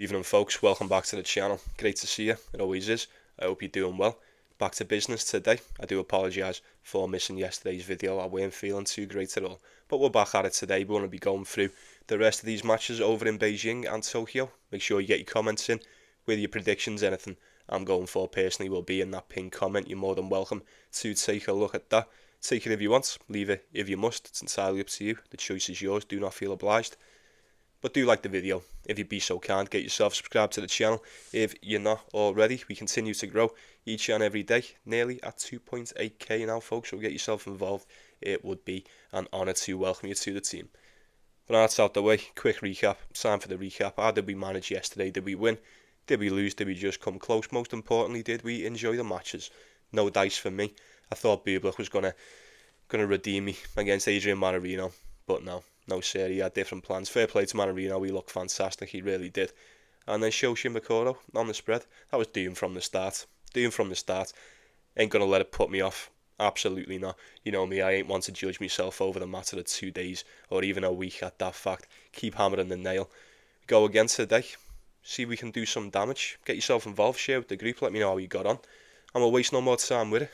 Evening folks, welcome back to the channel. Great to see you, it always is. I hope you're doing well. Back to business today. I do apologise for missing yesterday's video. I weren't feeling too great at all. But we're back at it today. We're going to be going through the rest of these matches over in Beijing and Tokyo. Make sure you get your comments in with your predictions. Anything I'm going for personally will be in that pinned comment. You're more than welcome to take a look at that. Take it if you want, leave it if you must. It's entirely up to you. The choice is yours. Do not feel obliged. But do like the video, if you'd be so kind, get yourself subscribed to the channel if you're not already. We continue to grow each and every day, nearly at 2.8k now folks, so get yourself involved. It would be an honour to welcome you to the team. But now that's out the way, quick recap, time for the recap. How did we manage yesterday? Did we win? Did we lose? Did we just come close? Most importantly, did we enjoy the matches? No dice for me. I thought Bublik was gonna redeem me against Adrian Marozsan, but no. No, sir, he had different plans. Fair play to Marozsan, he looked fantastic, he really did. And then Shoshin Makoro on the spread. That was doomed from the start. Doomed from the start. Ain't going to let it put me off. Absolutely not. You know me, I ain't one to judge myself over the matter of 2 days or even a week at that fact. Keep hammering the nail. Go again today. See if we can do some damage. Get yourself involved, share with the group, let me know how you got on. And we'll waste no more time with it.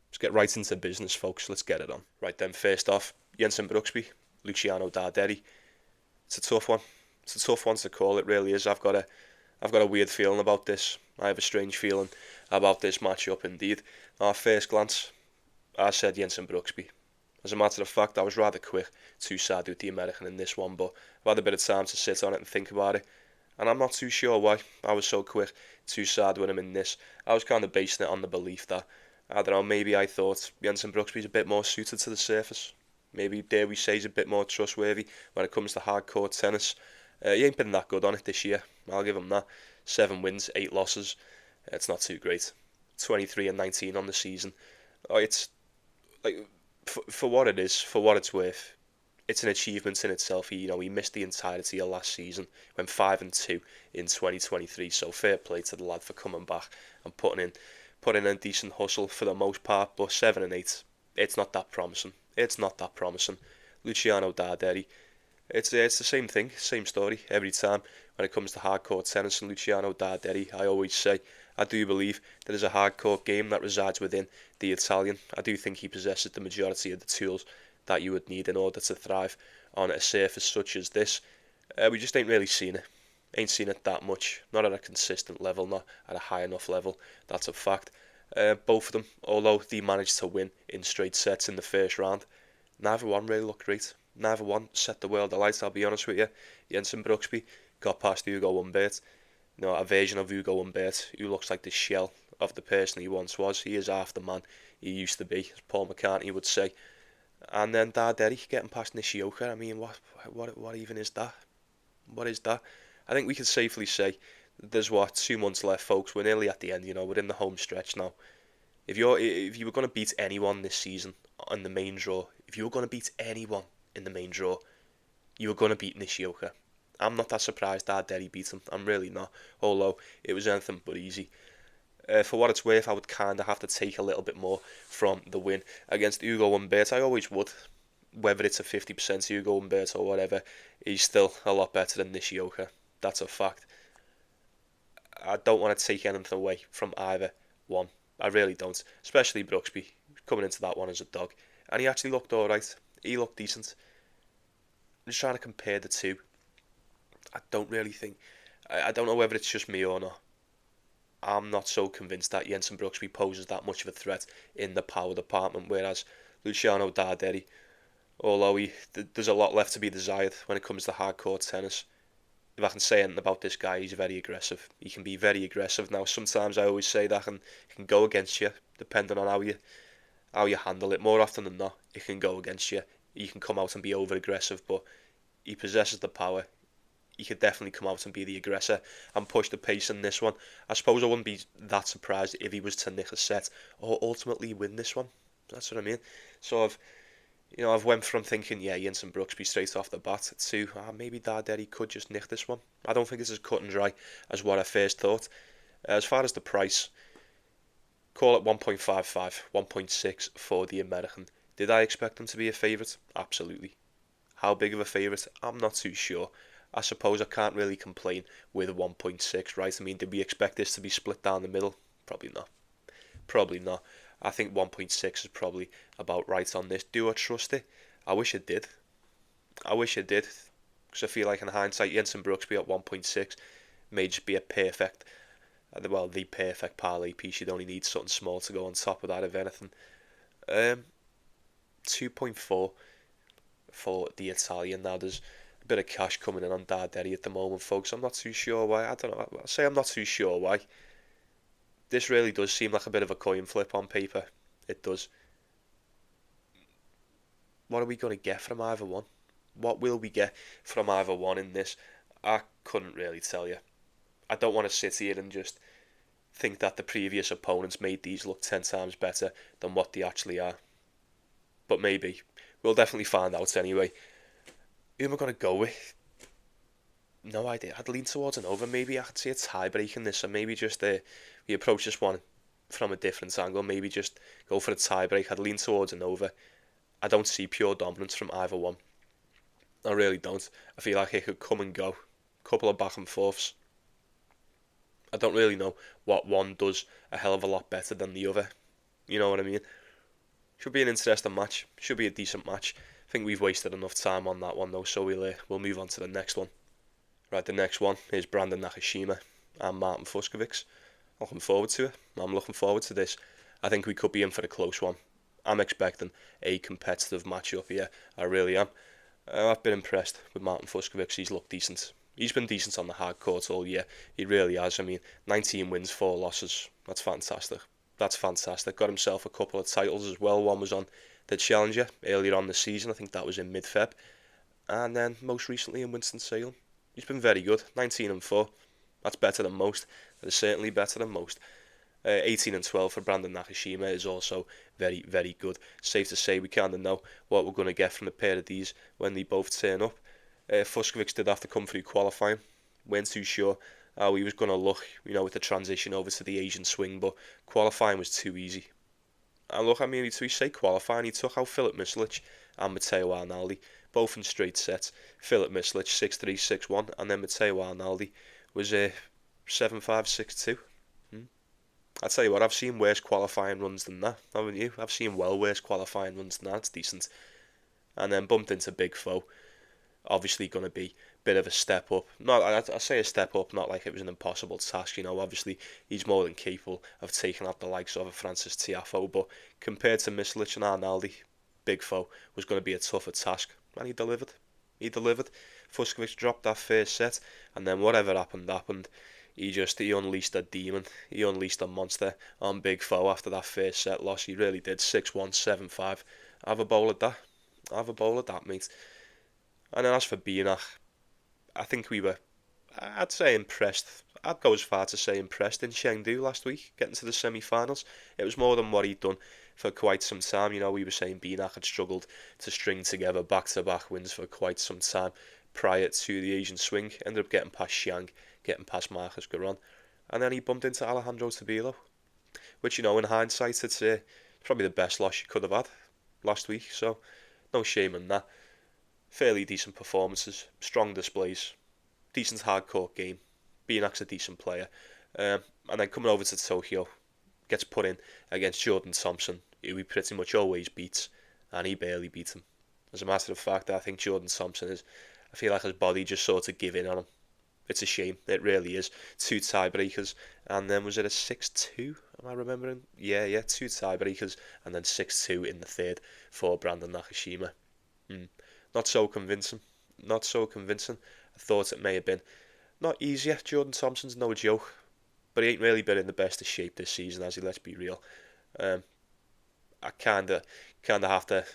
Let's get right into business, folks. Let's get it on. Right then, first off, Jensen Brooksby. Luciano Darderi. It's a tough one. It's a tough one to call. It really is. I've got a weird feeling about this. I have a strange feeling about this matchup indeed. At first glance, I said Jensen Brooksby. As a matter of fact, I was rather quick to side with the American in this one, but I've had a bit of time to sit on it and think about it, and I'm not too sure why I was so quick to side with him in this. I was kind of basing it on the belief that, I don't know, maybe I thought Jensen Brooksby's a bit more suited to the surface. Maybe, dare we say, he's a bit more trustworthy when it comes to hardcore tennis. He ain't been that good on it this year, I'll give him that. 7 wins, 8 losses. It's not too great. 23 and 19 on the season. Oh, it's like for what it is, for what it's worth. It's an achievement in itself. He missed the entirety of last season. Went 5 and 2 in 2023. So fair play to the lad for coming back and putting in a decent hustle for the most part. But 7 and 8, it's not that promising. It's not that promising. Luciano Darderi, it's the same thing, same story every time when it comes to hardcore tennis and Luciano Darderi. I always say I do believe there is a hardcore game that resides within the Italian. I do think he possesses the majority of the tools that you would need in order to thrive on a surface such as this. We just ain't really seen it. Ain't seen it that much. Not at a consistent level, not at a high enough level. That's a fact. Both of them, although they managed to win in straight sets in the first round, neither one really looked great. Neither one set the world alight, I'll be honest with you. Jensen Brooksby got past Hugo Humbert. A version of Hugo Humbert who looks like the shell of the person he once was. He is half the man he used to be, as Paul McCartney would say. And then Darderi getting past Nishioka. I mean, what even is that? What is that? I think we can safely say there's 2 months left, folks. We're nearly at the end. We're in the home stretch now. If you were going to beat anyone this season on the main draw, if you were going to beat anyone in the main draw, you were going to beat Nishioka. I'm not that surprised Darderi beat him. I'm really not. Although it was anything but easy. For what it's worth, I would kind of have to take a little bit more from the win against Hugo Humbert. I always would. Whether it's a 50% Hugo Humbert or whatever, he's still a lot better than Nishioka. That's a fact. I don't want to take anything away from either one. I really don't. Especially Brooksby, coming into that one as a dog. And he actually looked alright. He looked decent. I'm just trying to compare the two. I don't really think... I don't know whether it's just me or not. I'm not so convinced that Jensen Brooksby poses that much of a threat in the power department, whereas Luciano Darderi, although there's a lot left to be desired when it comes to hardcore tennis. If I can say anything about this guy, he's very aggressive. He can be very aggressive. Now, sometimes I always say that it can go against you, depending on how you handle it. More often than not, it can go against you. You can come out and be over aggressive, but he possesses the power. He could definitely come out and be the aggressor and push the pace in this one. I suppose I wouldn't be that surprised if he was to nick a set or ultimately win this one. That's what I mean. So I've went from thinking, yeah, Jensen Brooksby straight off the bat to maybe Darderi could just nick this one. I don't think it's as cut and dry as what I first thought. As far as the price, call it 1.55, 1.6 for the American. Did I expect him to be a favourite? Absolutely. How big of a favourite? I'm not too sure. I suppose I can't really complain with a 1.6, right? I mean, did we expect this to be split down the middle? Probably not. Probably not. I think 1.6 is probably about right on this. Do I trust it? I wish it did. I wish it did. Because I feel like in hindsight, Jensen Brooksby at 1.6 may just be a perfect, well, the perfect parlay piece. You'd only need something small to go on top of that, if anything. 2.4 for the Italian. Now, there's a bit of cash coming in on Darderi at the moment, folks. I'm not too sure why. I don't know. I'll say I'm not too sure why. This really does seem like a bit of a coin flip on paper. It does. What are we going to get from either one? What will we get from either one in this? I couldn't really tell you. I don't want to sit here and just think that the previous opponents made these look 10 times better than what they actually are. But maybe. We'll definitely find out anyway. Who am I going to go with? No idea. I'd lean towards an over. Maybe I could see a tie break in this, and maybe just we approach this one from a different angle. Maybe just go for a tie break. I'd lean towards an over. I don't see pure dominance from either one. I really don't. I feel like it could come and go. Couple of back and forths. I don't really know what one does a hell of a lot better than the other. You know what I mean? Should be an interesting match. Should be a decent match. I think we've wasted enough time on that one though, so we'll move on to the next one. Right, the next one is Brandon Nakashima and Martin Fuscovics. Looking forward to it. I'm looking forward to this. I think we could be in for a close one. I'm expecting a competitive matchup here. I really am. I've been impressed with Martin Fuscovics. He's looked decent. He's been decent on the hard court all year. He really has. I mean, 19 wins, 4 losses. That's fantastic. That's fantastic. Got himself a couple of titles as well. One was on the Challenger earlier on the season. I think that was in mid-Feb. And then most recently in Winston-Salem. He's been very good. 19 and 4. That's better than most. That is certainly better than most. 18 and 12 for Brandon Nakashima is also very, very good. Safe to say we kind of know what we're going to get from a pair of these when they both turn up. Fuscovics did have to come through qualifying. Weren't too sure how he was going to look, with the transition over to the Asian swing, but qualifying was too easy. And look, I mean, to say qualifying, he took out Filip Mislic and Matteo Arnaldi, both in straight sets. Filip Mislic 6-3, 6-1, and then Matteo Arnaldi was 7-5, 6-2. I tell you what, I've seen worse qualifying runs than that, haven't you? I've seen well worse qualifying runs than that. It's decent. And then bumped into Big Foe. Obviously going to be a bit of a step up. I say a step up, not like it was an impossible task. Obviously he's more than capable of taking out the likes of a Francis Tiafoe. But compared to Mislic and Arnaldi, Big Foe was going to be a tougher task. And he delivered. He delivered. Fuscovics dropped that first set. And then whatever happened. He unleashed a demon. He unleashed a monster on Big Foe after that first set loss. He really did. 6-1, 7-5. Have a bowl at that. Have a bowl at that, mate. And then as for Bienach, I think we were, I'd say impressed. I'd go as far to say impressed in Chengdu last week, getting to the semi-finals. It was more than what he'd done for quite some time. We were saying Bienach had struggled to string together back-to-back wins for quite some time prior to the Asian swing. Ended up getting past Xiang, getting past Marcus Garon, and then he bumped into Alejandro Tabilo, which, in hindsight, it's probably the best loss you could have had last week, so no shame in that. Fairly decent performances, strong displays, decent hardcore game. Bienach's a decent player. And then coming over to Tokyo, gets put in against Jordan Thompson, who he pretty much always beats, and he barely beat him. As a matter of fact, I think Jordan Thompson I feel like his body just sort of gave in on him. It's a shame, it really is. 2 tiebreakers, and then was it a 6-2? Am I remembering? Yeah, 2 tiebreakers, and then 6-2 in the third for Brandon Nakashima. Not so convincing. I thought it may have been. Not easier. Jordan Thompson's no joke. But he ain't really been in the best of shape this season, has he? Let's be real. I kinda have to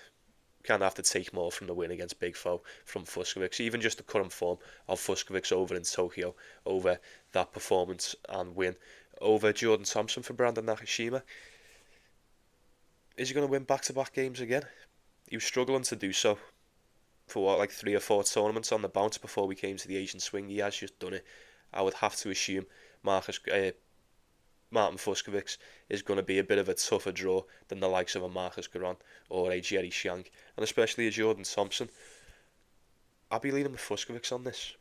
take more from the win against Big Foe from Fuscovics. Even just the current form of Fuscovics over in Tokyo, over that performance and win over Jordan Thompson for Brandon Nakashima. Is he going to win back-to-back games again? He was struggling to do so for 3 or 4 tournaments on the bounce before we came to the Asian swing. He has just done it. I would have to assume Martin Fuscovics is going to be a bit of a tougher draw than the likes of a Marcus Garon or a Jerry Xiang, and especially a Jordan Thompson. I'll be leaning with Fuscovics on this.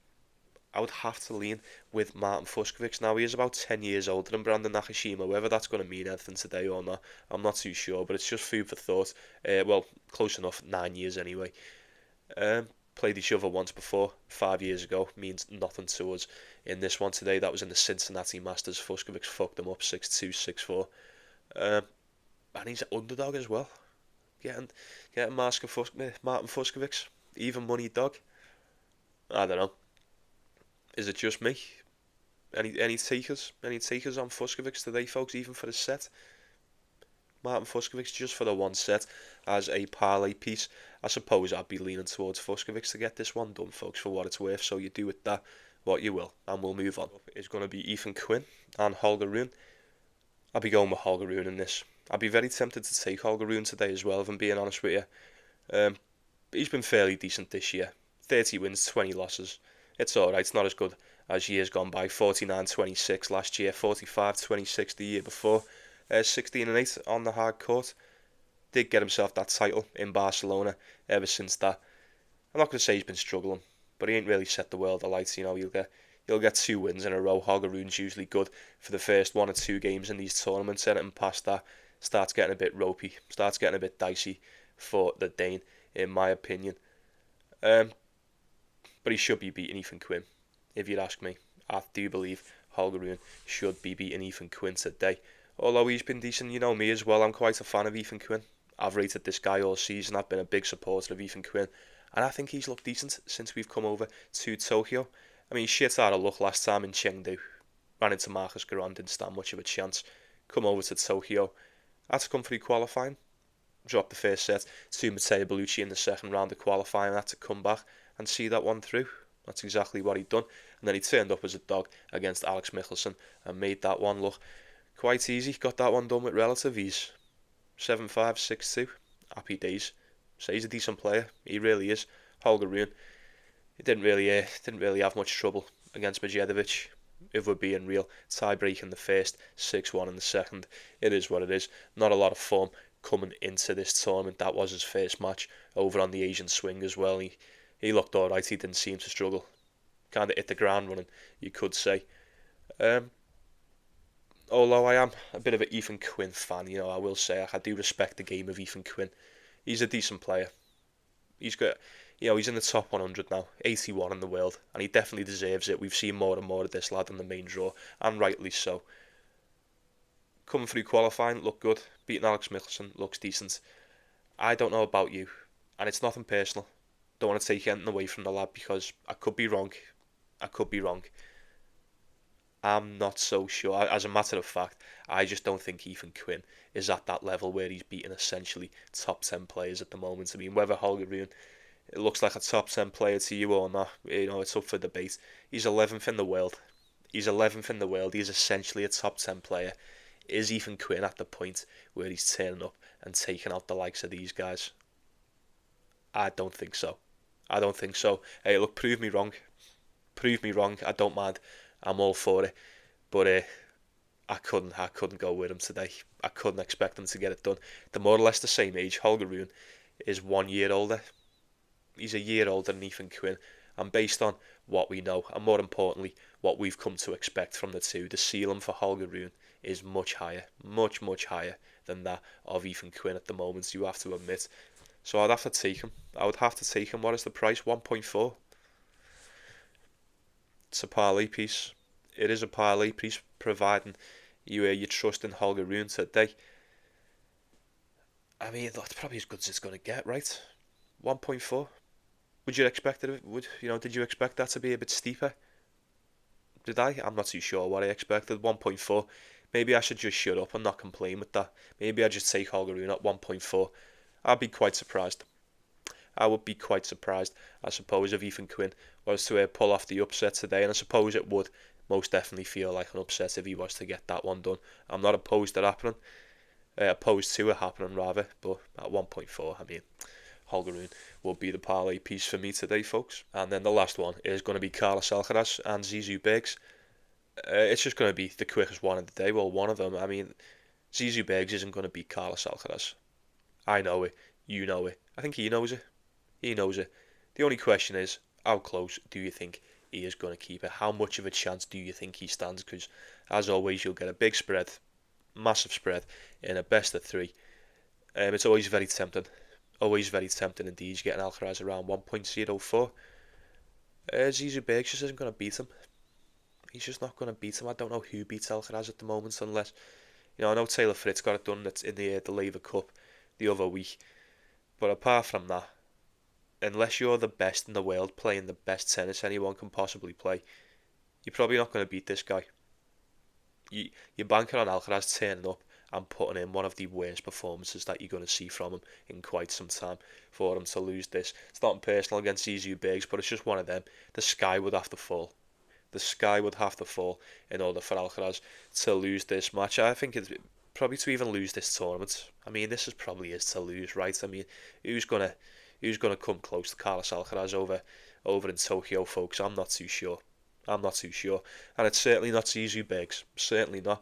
I would have to lean with Martin Fuscovics. Now, he is about 10 years older than Brandon Nakashima. Whether that's going to mean anything today or not, I'm not too sure, but it's just food for thought. Well, close enough, 9 years anyway. Played each other once before, 5 years ago, means nothing to us. In this one today, that was in the Cincinnati Masters. Fuscovics fucked them up 6-2, 6-4. And he's an underdog as well. Getting Martin Fuscovics, even money dog. I don't know. Is it just me? Any takers? Any takers on Fuscovics today, folks? Even for the set? Martin Fuscovics just for the one set as a parlay piece. I suppose I'd be leaning towards Fuscovics to get this one done, folks, for what it's worth. So you do with that what you will, and we'll move on. It's going to be Ethan Quinn and Holger Rune. I'll be going with Holger Rune in this. I'd be very tempted to take Holger Rune today as well, if I'm being honest with you. He's been fairly decent this year. 30 wins, 20 losses. It's alright, it's not as good as years gone by. 49-26 last year, 45-26 the year before. 16-8 on the hard court. Did get himself that title in Barcelona ever since that. I'm not going to say he's been struggling, but he ain't really set the world alight. You know, you'll get 2 wins in a row. Holger Rune's usually good for the first 1 or 2 games in these tournaments, and past that starts getting a bit ropey, starts getting a bit dicey for the Dane, in my opinion. But he should be beating Ethan Quinn, if you'd ask me. I do believe Holger Rune should be beating Ethan Quinn today. Although he's been decent, you know me as well, I'm quite a fan of Ethan Quinn. I've rated this guy all season, I've been a big supporter of Ethan Quinn, and I think he's looked decent since we've come over to Tokyo. I mean, shit out of luck last time in Chengdu. Ran into Marcus Garon, didn't stand much of a chance. Come over to Tokyo, had to come through qualifying. Dropped the first set to Matteo Bellucci in the second round of qualifying, had to come back and see that one through. That's exactly what he'd done. And then he turned up as a dog against Alex Michelsen and made that one look quite easy. Got that one done with relative ease. 7-5, 6-2. Happy days. So he's a decent player. He really is. Holger Rune. He didn't really have much trouble against Medjedovic. If we're being real, tie break in the first, 6-1 in the second. It is what it is. Not a lot of form coming into this tournament. That was his first match over on the Asian swing as well. He looked alright. He didn't seem to struggle. Kind of hit the ground running, you could say. Although I am a bit of an Ethan Quinn fan, you know, I will say I do respect the game of Ethan Quinn. He's a decent player. He's got, you know, he's in the top 100 now, 81 in the world, and he definitely deserves it. We've seen more and more of this lad in the main draw, and rightly so. Coming through qualifying, looked good. Beating Alex Michelsen, looks decent. I don't know about you, and it's nothing personal. Don't want to take anything away from the lad because I could be wrong. I'm not so sure. As a matter of fact, I just don't think Ethan Quinn is at that level where he's beating essentially top 10 players at the moment. I mean, whether Holger Rune, it looks like a top 10 player to you or not, you know, it's up for debate. He's 11th in the world. He's essentially a top 10 player. Is Ethan Quinn at the point where he's turning up and taking out the likes of these guys? I don't think so. Hey, look, prove me wrong. I don't mind. I'm all for it, but I couldn't go with him today. I couldn't expect him to get it done. They're more or less the same age. Holger Rune is 1 year older. He's a year older than Ethan Quinn, and based on what we know, and more importantly, what we've come to expect from the two, the ceiling for Holger Rune is much higher, much higher than that of Ethan Quinn at the moment, you have to admit. So I'd have to take him. What is the price? 1.4. It's a parlay piece. It is a parlay piece, providing you trust in Holger Rune today. I mean, that's probably as good as it's going to get, right? 1.4. Would you expect it? Did you expect that to be a bit steeper? Did I? I'm not too sure what I expected. 1.4. Maybe I should just shut up and not complain with that. Maybe I just take Holger Rune at 1.4. I'd be quite surprised. I would be quite surprised, I suppose, if Ethan Quinn was to pull off the upset today, and I suppose it would most definitely feel like an upset if he was to get that one done. I'm not opposed to it happening, but at 1.4, I mean, Holger Rune will be the parlay piece for me today, folks. And then the last one is going to be Carlos Alcaraz and Zizou Bergs. It's just going to be the quickest one of the day. Well, one of them. I mean, Zizou Bergs isn't going to beat Carlos Alcaraz. I know it. You know it. I think he knows it. The only question is, how close do you think he is going to keep it. How much of a chance do you think he stands? Because, as always, you'll get a big spread, massive spread, in a best of three. It's always very tempting. Always very tempting indeed. You're getting Alcaraz around 1.04. Zizou Bergs just isn't going to beat him. He's just not going to beat him. I don't know who beats Alcaraz at the moment, unless, I know Taylor Fritz got it done in the Laver Cup the other week. But apart from that, unless you're the best in the world playing the best tennis anyone can possibly play, you're probably not going to beat this guy. You're banking on Alcaraz turning up and putting in one of the worst performances that you're going to see from him in quite some time for him to lose this. It's not personal against Zizou Bergs, but it's just one of them. The sky would have to fall. The sky would have to fall in order for Alcaraz to lose this match. I think it's probably to even lose this tournament. I mean, this is probably his to lose, right? I mean, who's gonna come close to Carlos Alcaraz over in Tokyo, folks? I'm not too sure. And it's certainly not Zizou Bergs. Certainly not.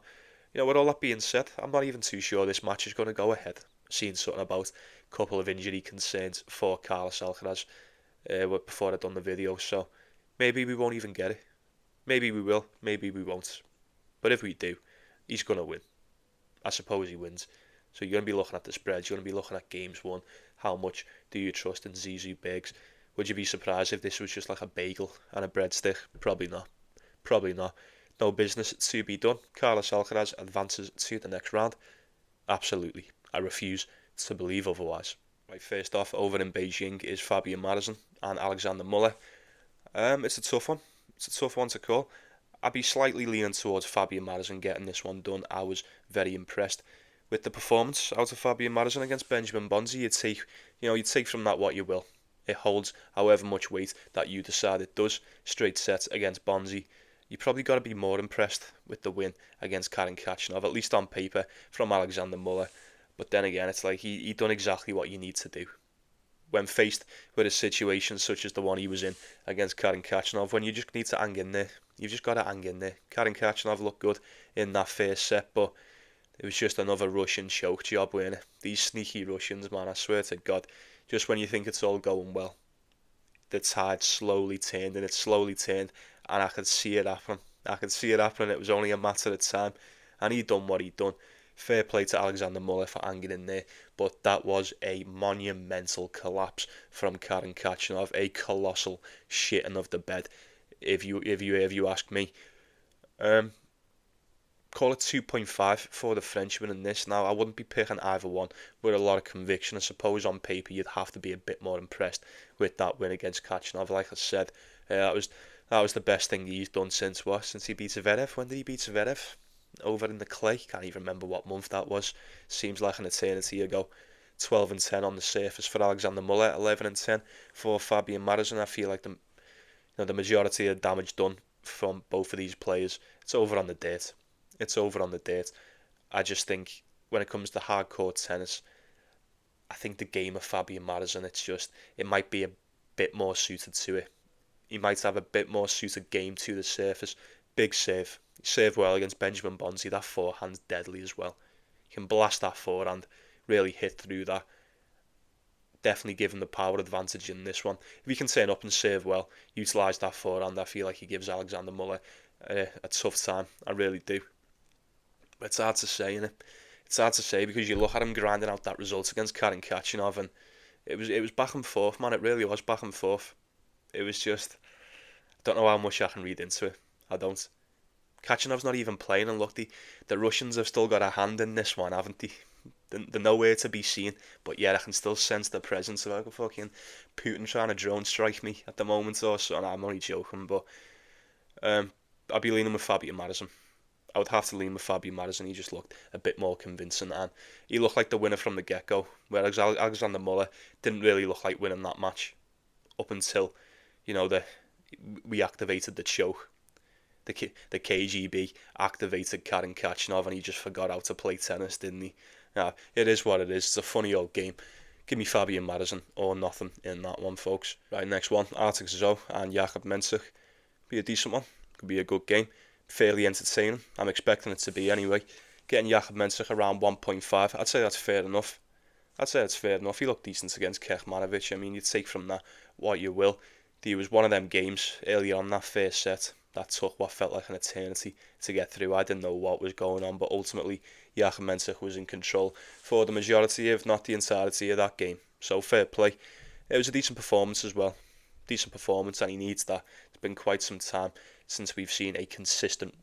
With all that being said, I'm not even too sure this match is going to go ahead. Seen something about a couple of injury concerns for Carlos Alcaraz before I'd done the video, so maybe we won't even get it. Maybe we will, maybe we won't. But if we do, he's going to win. I suppose he wins. So you're going to be looking at the spreads, you're going to be looking at games won. How much do you trust in Zizou Bergs? Would you be surprised if this was just like a bagel and a breadstick? Probably not. Probably not. No business to be done. Carlos Alcaraz advances to the next round. Absolutely. I refuse to believe otherwise. Right, first off, over in Beijing is Fabian Marozsan and Alexander Muller. It's a tough one. It's a tough one to call. I'd be slightly leaning towards Fabian Marozsan getting this one done. I was very impressed with the performance out of Fabian Marozsan against Benjamin Bonzi. You'd take from that what you will. It holds however much weight that you decide it does. Straight sets against Bonzi. You probably got to be more impressed with the win against Karen Khachanov, at least on paper, from Alexander Muller. But then again, it's like he done exactly what you need to do. When faced with a situation such as the one he was in against Karen Khachanov, when you just need to hang in there. You've just got to hang in there. Karen Khachanov looked good in that first set, but it was just another Russian choke job, weren't it? These sneaky Russians, man, I swear to God. Just when you think it's all going well, the tide slowly turned, and I could see it happen. It was only a matter of time, and he done what he done. Fair play to Alexander Muller for hanging in there, but that was a monumental collapse from Karen Khachanov, a colossal shitting of the bed, if you ask me. Call it 2.5 for the Frenchman in this. Now, I wouldn't be picking either one with a lot of conviction. I suppose on paper you'd have to be a bit more impressed with that win against Khachanov. Like I said, that was the best thing he's done since he beat Zverev. When did he beat Zverev? Over in the clay. Can't even remember what month that was. Seems like an eternity ago. 12 and 10 on the surface for Alexander Muller. 11 and 10 for Fabian Marozsan. I feel like the majority of the damage done from both of these players, it's over on the dirt. I just think when it comes to hardcore tennis, I think the game of Fabian Marozsan, it might be a bit more suited to it. He might have a bit more suited game to the surface. Big save. He served well against Benjamin Bonzi. That forehand's deadly as well. He can blast that forehand, really hit through that. Definitely give him the power advantage in this one. If he can turn up and serve well, utilise that forehand, I feel like he gives Alexander Muller a tough time. I really do. But it's hard to say, innit? It's hard to say because you look at him grinding out that result against Karen Khachanov, and it was back and forth, man. It really was back and forth. It was just, I don't know how much I can read into it. I don't. Khachanov's not even playing, and look, the Russians have still got a hand in this one, haven't they? They're nowhere to be seen, but yeah, I can still sense the presence of like a fucking Putin trying to drone strike me at the moment or so. I'm only joking, but I'd be leaning with Fabian Marozsan. I would have to lean with Fabian Marozsan. He just looked a bit more convincing, and he looked like the winner from the get-go, whereas Alexander Muller didn't really look like winning that match up until, we activated the choke. The KGB activated Karen Khachanov, and he just forgot how to play tennis, didn't he? Yeah, it is what it is. It's a funny old game. Give me Fabian Marozsan or nothing in that one, folks. Right, next one, Cazaux and Mensik. Be a decent one. Could be a good game. Fairly entertaining. I'm expecting it to be anyway. Getting Mensik around 1.5. I'd say that's fair enough. He looked decent against Kekmanovic. I mean, you take from that what you will. There was one of them games early on that first set that took what felt like an eternity to get through. I didn't know what was going on, but ultimately Joachim Mensik was in control for the majority, if not the entirety of that game. So fair play. It was a decent performance as well. Decent performance, and he needs that. It's been quite some time since we've seen a consistent,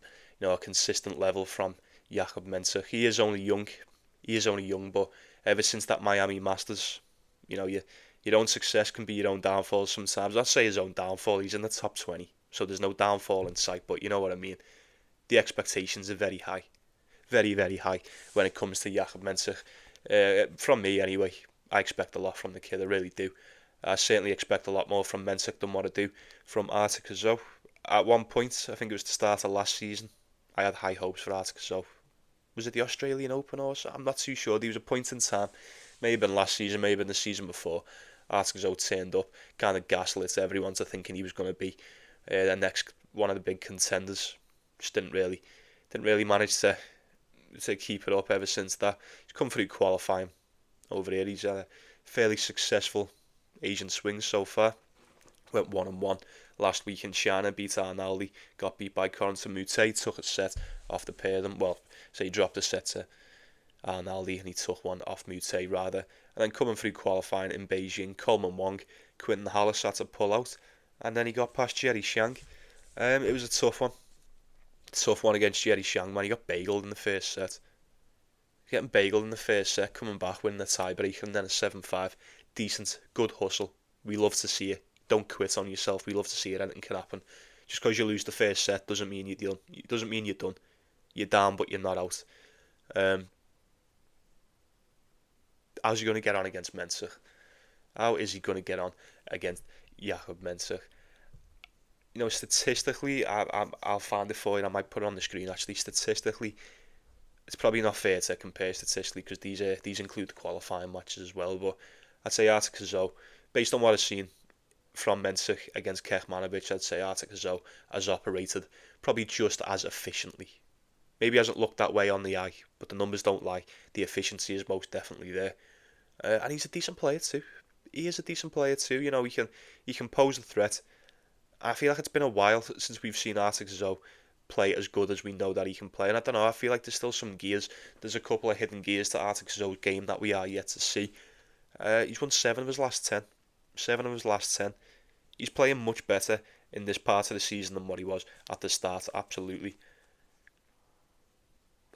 a consistent level from Joachim Mensik. He is only young, but ever since that Miami Masters, your own success can be your own downfall sometimes. I'd say his own downfall. He's in the top 20, so there's no downfall in sight, but you know what I mean. The expectations are very high. Very, very high when it comes to Joachim Mensik. From me, anyway. I expect a lot from the kid, I really do. I certainly expect a lot more from Mensik than what I do from Arthur Cazaux. At one point, I think it was the start of last season, I had high hopes for Arthur Cazaux. Was it the Australian Open or so? I'm not too sure. There was a point in time, maybe been last season, maybe been the season before, Arthur Cazaux turned up, kind of gaslit everyone to thinking he was going to be the next one of the big contenders. Just didn't really manage to keep it up ever since that. He's come through qualifying over here. He's a fairly successful Asian swings so far. Went 1-1 last week in China, beat Arnaldi, got beat by Corentin Moutet, took a set off the pair of them. Well, so he dropped a set to Arnaldi and he took one off Moutet rather. And then coming through qualifying in Beijing, Coleman Wong, Quinn Hallis had to pull out, and then he got past Jerry Shang. It was a tough one against Jerry Shang, man. He got bageled in the first set. Getting bageled in the first set, coming back, winning the tiebreaker, and then a 7-5. Decent, good hustle. We love to see it. Don't quit on yourself. We love to see it. Anything can happen. Just because you lose the first set doesn't mean you're done. It doesn't mean you're done. You're down, but you're not out. How's he going to get on against Mensik? How is he going to get on against Joachim Mensik? Statistically, I'll find it for you. I might put it on the screen. Actually, statistically, it's probably not fair to compare statistically because these include the qualifying matches as well. But I'd say Arthur Cazaux, based on what I've seen from Mensik against Kekmanovic, I'd say Arthur Cazaux has operated probably just as efficiently. Maybe hasn't looked that way on the eye, but the numbers don't lie. The efficiency is most definitely there, and he's a decent player too. He is a decent player too. He can pose a threat. I feel like it's been a while since we've seen Arthur Cazaux play as good as we know that he can play, and I don't know. I feel like there's still some gears. There's a couple of hidden gears to Arthur Cazaux' game that we are yet to see. He's won 7 of his last 10. 7 of his last 10. He's playing much better in this part of the season than what he was at the start. Absolutely.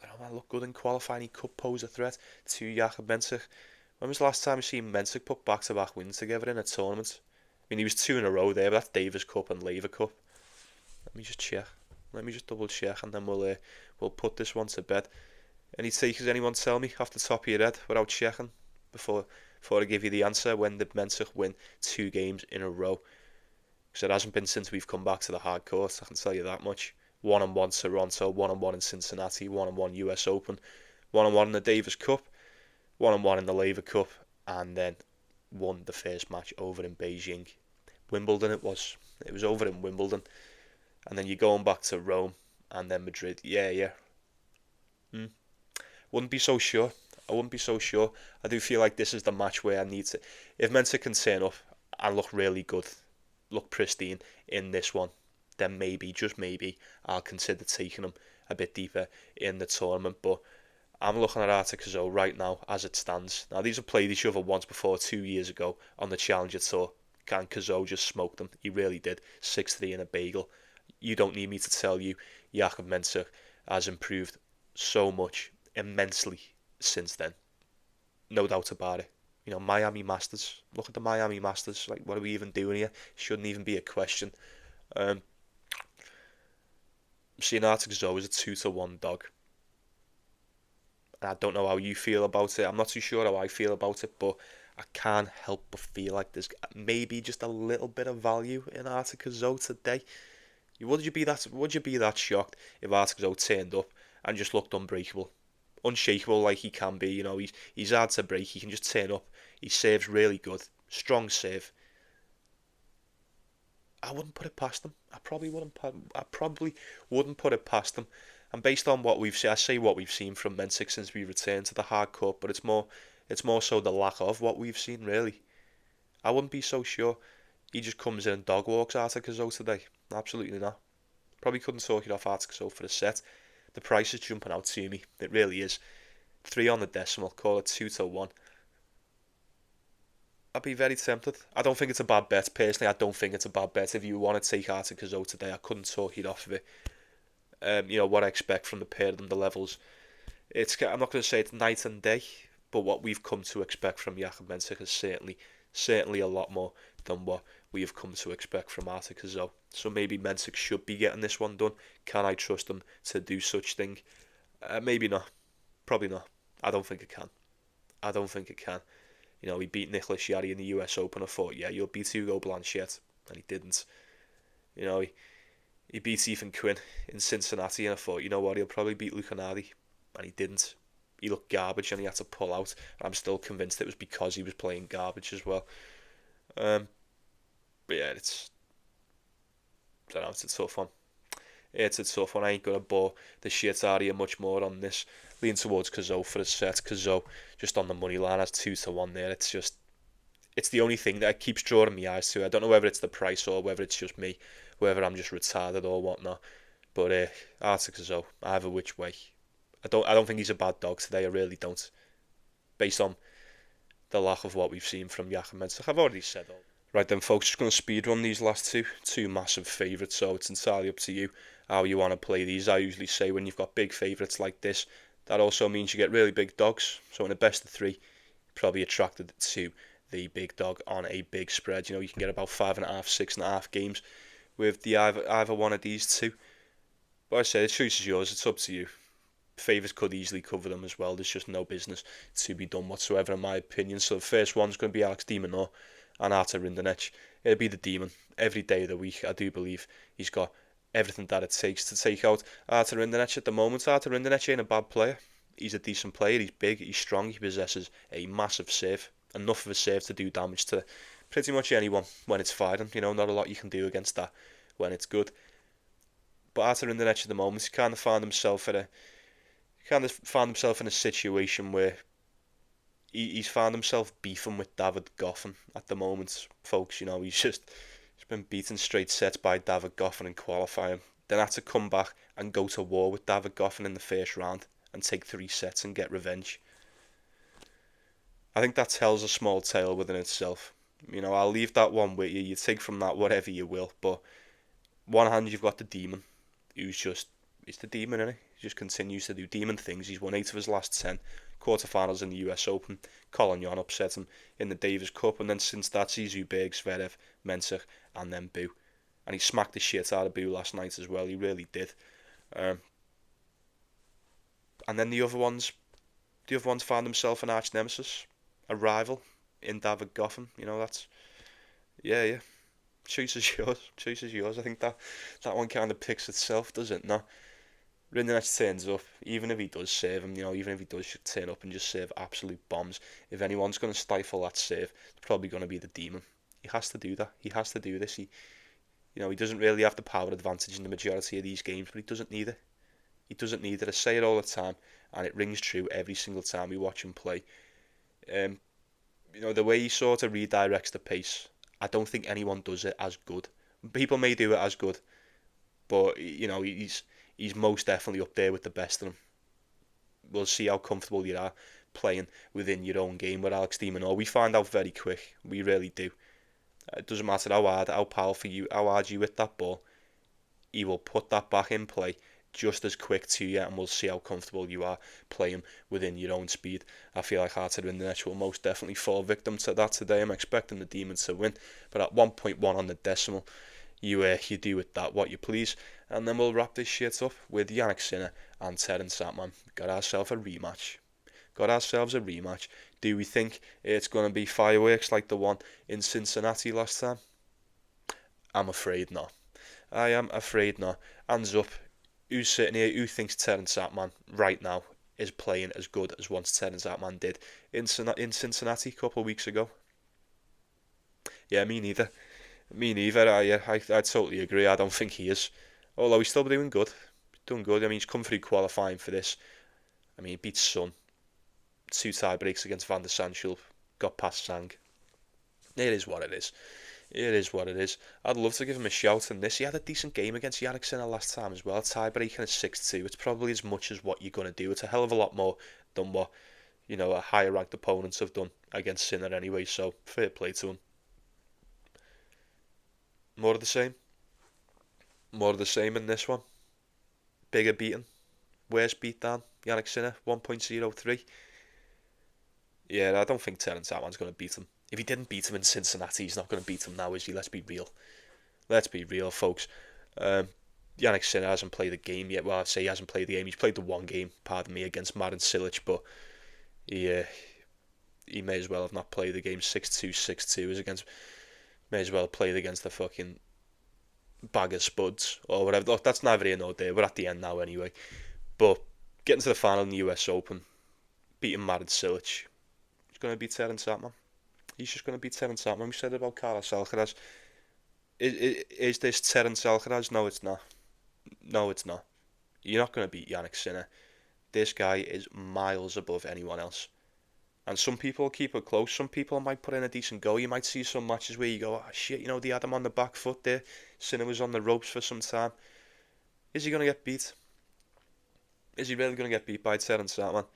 I look good in qualifying. He could pose a threat to Joachim Mensik. When was the last time you seen Mensik put back-to-back wins together in a tournament? I mean, he was 2 in a row there, but that's Davis Cup and Laver Cup. Let me just check. Let me just double check, and then we'll put this one to bed. Any takers anyone tell me off the top of your head without checking before I give you the answer? When did Mensik win 2 games in a row? Because it hasn't been since we've come back to the hard court, I can tell you that much. 1-1 Toronto, 1-1 in Cincinnati, 1-1 US Open, 1-1 in the Davis Cup, 1-1 in the Laver Cup, and then won the first match over in Beijing. Wimbledon it was over in Wimbledon, and then you're going back to Rome, and then Madrid. Wouldn't be so sure. I wouldn't be so sure. I do feel like this is the match where I need to, if Mensik can turn up and look really good, look pristine in this one, then maybe, just maybe, I'll consider taking him a bit deeper in the tournament. But I'm looking at Arthur Cazaux right now as it stands. Now, these have played each other once before, 2 years ago, on the Challenger Tour. And Cazaux just smoked them. He really did. 6-3 in a bagel. You don't need me to tell you, Joachim Mensik has improved so much, immensely, since then. No doubt about it. Miami Masters. Look at the Miami Masters. Like, what are we even doing here? Shouldn't even be a question. Seeing Arthur Cazaux is a 2-1 dog. And I don't know how you feel about it. I'm not too sure how I feel about it, but I can't help but feel like there's maybe just a little bit of value in Arthur Cazaux today. Would you be that shocked if Arthur Cazaux turned up and just looked unbreakable, unshakable like he can be? He's hard to break. He can just turn up. He serves really good, strong serve. I wouldn't put it past him. I probably wouldn't put it past him. And based on what we've seen, I say what we've seen from Mensik since we returned to the hard court, but it's more so the lack of what we've seen, really. I wouldn't be so sure. he just comes in and dog walks Cazaux today. Absolutely not. Probably couldn't talk it off Cazaux for a set. The price is jumping out to me. It really is. 3 on the decimal. Call it 2-1. I'd be very tempted. I don't think it's a bad bet. Personally, I don't think it's a bad bet. If you want to take Cazaux today, I couldn't talk it off of it. What I expect from the pair of them, the levels. I'm not going to say it's night and day, but what we've come to expect from Jakub Mensik is certainly a lot more than what we have come to expect from Cazaux. So maybe Mensik should be getting this one done. Can I trust him to do such thing? Maybe not. Probably not. I don't think it can. He beat Nicholas Jarry in the US Open. I thought, yeah, you'll beat Hugo Blanchett, and he didn't. He beat Ethan Quinn in Cincinnati, and I thought, you know what, he'll probably beat Lucanari, and he didn't. He looked garbage, and he had to pull out. I'm still convinced it was because he was playing garbage as well. But yeah, it's a tough one. It's a tough one. I ain't gonna bore the shit out of you much more on this. Lean towards Cazaux for a set. Cazaux just on the money line has 2-1 there. It's the only thing that keeps drawing my eyes to. I don't know whether it's the price or whether it's just me, whether I'm just retarded or whatnot. But Cazaux, either which way, I don't think he's a bad dog today. I really don't, based on the lack of what we've seen from Jakub Mensik. I've already said all. Right then, folks, just going to speed run these last two massive favourites. So it's entirely up to you how you want to play these. I usually say when you've got big favourites like this, that also means you get really big dogs. So in a best of 3, probably attracted to the big dog on a big spread. You can get about 5.5, 6.5 games with the either one of these two. But I say the choice is yours. It's up to you. Favourites could easily cover them as well. There's just no business to be done whatsoever, in my opinion. So the first one's going to be Alex de Minaur and Rinderknech. It'll be the demon every day of the week. I do believe he's got everything that it takes to take out Rinderknech at the moment. Rinderknech ain't a bad player. He's a decent player. He's big. He's strong. He possesses a massive serve. Enough of a serve to do damage to pretty much anyone when it's firing. Not a lot you can do against that when it's good. But Rinderknech at the moment, he's kind of found himself in a situation where he's found himself beefing with David Goffin at the moment, folks. He's been beaten straight sets by David Goffin in qualifying. Then had to come back and go to war with David Goffin in the first round and take 3 sets and get revenge. I think that tells a small tale within itself. I'll leave that one with you. You take from that whatever you will. But one hand you've got the demon, he's the demon, innit? He just continues to do demon things. He's won 8 of his last 10 quarterfinals in the US Open. Colin Yon upset him in the Davis Cup, and then since that, Zizou, Bergs, Zverev, Mensik, and then Boo. And he smacked the shit out of Boo last night as well. He really did. And then the other ones found himself an arch nemesis, a rival in David Goffin. That's yeah. Choice is yours. I think that one kind of picks itself, does it? No. Rinderknech turns up, even if he does serve him, even if he does turn up and just serve absolute bombs. If anyone's going to stifle that serve, it's probably going to be the demon. He has to do that. He has to do this. He doesn't really have the power advantage in the majority of these games, but he doesn't need it. I say it all the time, and it rings true every single time we watch him play. The way he sort of redirects the pace, I don't think anyone does it as good. People may do it as good, but he's most definitely up there with the best of them. We'll see how comfortable you are playing within your own game with Alex de Minaur. We find out very quick. We really do. It doesn't matter how powerful how hard you hit that ball. He will put that back in play just as quick to you, and we'll see how comfortable you are playing within your own speed. I feel like Rinderknech will most definitely fall victim to that today. I'm expecting the demon to win, but at 1.1 on the decimal, you do with that what you please. And then we'll wrap this shit up with Jannik Sinner and Terence Atmane. Got ourselves a rematch. Do we think it's going to be fireworks like the one in Cincinnati last time? I'm afraid not. I am afraid not. Hands up. Who's sitting here? Who thinks Terence Atmane right now is playing as good as once Terence Atmane did in Cincinnati a couple of weeks ago? Yeah, me neither. I totally agree. I don't think he is. Although he's still doing good. He's come through qualifying for this. He beat Son. 2 tie breaks against Van der Sandschulp. Got past Sang. It is what it is. It is what it is. I'd love to give him a shout in this. He had a decent game against Yannick Sinner last time as well. Tie-breaking at 6-2. It's probably as much as what you're going to do. It's a hell of a lot more than what, a higher ranked opponents have done against Sinner anyway, so fair play to him. More of the same. More of the same in this one. Bigger beating. Worst beatdown. Yannick Sinner, 1.03. Yeah, I don't think Terence Atman's going to beat him. If he didn't beat him in Cincinnati, he's not going to beat him now, is he? Let's be real. Let's be real, folks. Yannick Sinner hasn't played a game yet. Well, I'd say he hasn't played the game. He's played the one game, pardon me, against Marin Cilic, but he may as well have not played the game. 6-2, 6-2 is against. May as well have played against the fucking bag of spuds or whatever. Look, that's neither here nor there. We're at the end now anyway. But getting to the final in the US Open, beating Marin Cilic, he's going to beat Terence Atman. He's just going to beat Terence Atman. We said about Carlos Alcaraz. Is this Terence Alcaraz? No, it's not. No, it's not. You're not going to beat Yannick Sinner. This guy is miles above anyone else. And some people keep it close. Some people might put in a decent go. You might see some matches where you go, oh shit, they had him on the back foot there. Sinner was on the ropes for some time. Is he going to get beat? Is he really going to get beat by Terence Atman?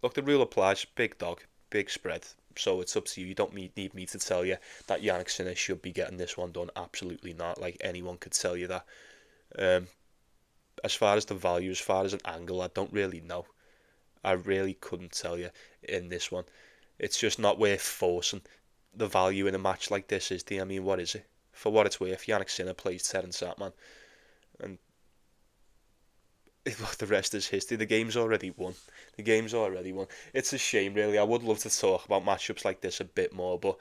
Look, the rule applies. Big dog, big spread. So it's up to you. You don't need me to tell you that Yannick Sinner should be getting this one done. Absolutely not. Like, anyone could tell you that. As far as the value, as far as an angle, I don't really know. I really couldn't tell you in this one. It's just not worth forcing the value in a match like this, is there? I mean, what is it? For what it's worth, Yannick Sinner plays Terence Atman. And the rest is history. The game's already won. The game's already won. It's a shame, really. I would love to talk about matchups like this a bit more, but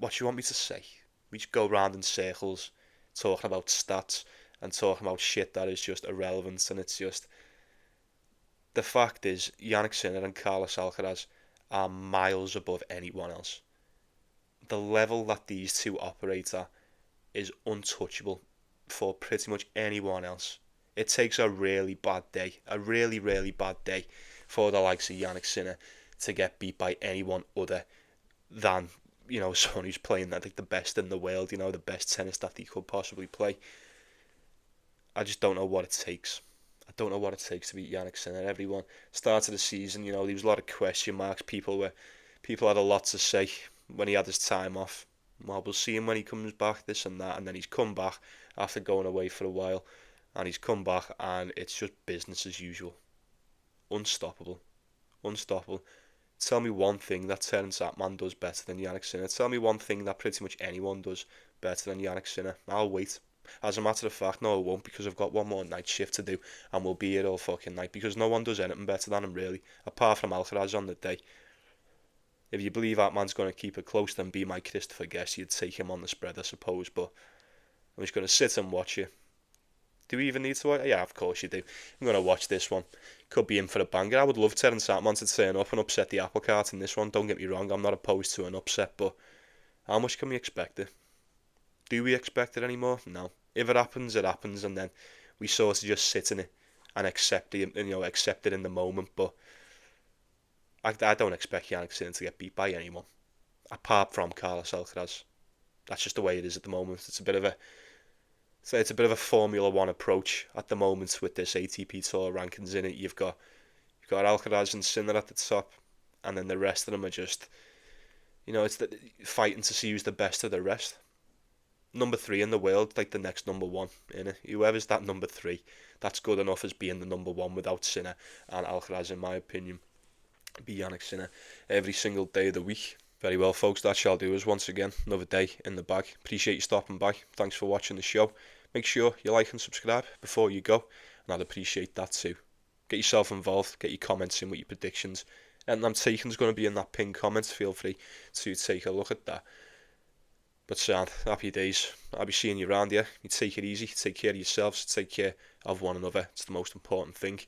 what do you want me to say? We just go round in circles, talking about stats and talking about shit that is just irrelevant, and it's just... The fact is, Yannick Sinner and Carlos Alcaraz are miles above anyone else. The level that these two operate at is untouchable for pretty much anyone else. It takes a really bad day, a really, really bad day for the likes of Yannick Sinner to get beat by anyone other than, someone who's playing like the best in the world, the best tennis that he could possibly play. I just don't know what it takes. I don't know what it takes to beat Yannick Sinner. Everyone, start of the season, there was a lot of question marks. People had a lot to say when he had his time off. Well, we'll see him when he comes back, this and that, and then he's come back after going away for a while, and he's come back, and it's just business as usual. Unstoppable. Tell me one thing that Terence Atman does better than Yannick Sinner. Tell me one thing that pretty much anyone does better than Yannick Sinner. I'll wait. As a matter of fact, no, I won't, because I've got one more night shift to do, and we'll be here all fucking night, because no one does anything better than him, really, apart from Alcaraz on the day. If you believe Atman's going to keep it close, then be my Christopher Guest. You'd take him on the spread, I suppose, but I'm just going to sit and watch you. Do we even need to watch? Yeah, of course you do. I'm going to watch this one. Could be in for a banger. I would love Terence Atman to turn up and upset the apple cart in this one. Don't get me wrong, I'm not opposed to an upset, but how much can we expect it? Do we expect it anymore? No. If it happens, and then we sort of just sit in it and accept it in the moment. But I don't expect Yannick Sinner to get beat by anyone, apart from Carlos Alcaraz. That's just the way it is at the moment. It's a bit of a Formula One approach at the moment with this ATP Tour rankings in it. You've got Alcaraz and Sinner at the top, and then the rest of them are just, it's fighting to see who's the best of the rest. Number 3 in the world, like the next number 1, innit? Whoever's that number 3, that's good enough as being the number 1 without Sinner and Alcaraz, in my opinion. Be Yannick Sinner every single day of the week. Very well, folks, that shall do us once again. Another day in the bag. Appreciate you stopping by. Thanks for watching the show. Make sure you like and subscribe before you go, and I'd appreciate that too. Get yourself involved, get your comments in with your predictions. And I'm taking is going to be in that pinned comments. Feel free to take a look at that. But sound, happy days. I'll be seeing you around here. You take it easy, take care of yourselves, take care of one another. It's the most important thing.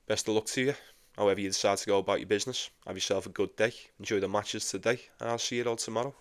Best of luck to you, however you decide to go about your business. Have yourself a good day. Enjoy the matches today, and I'll see you all tomorrow.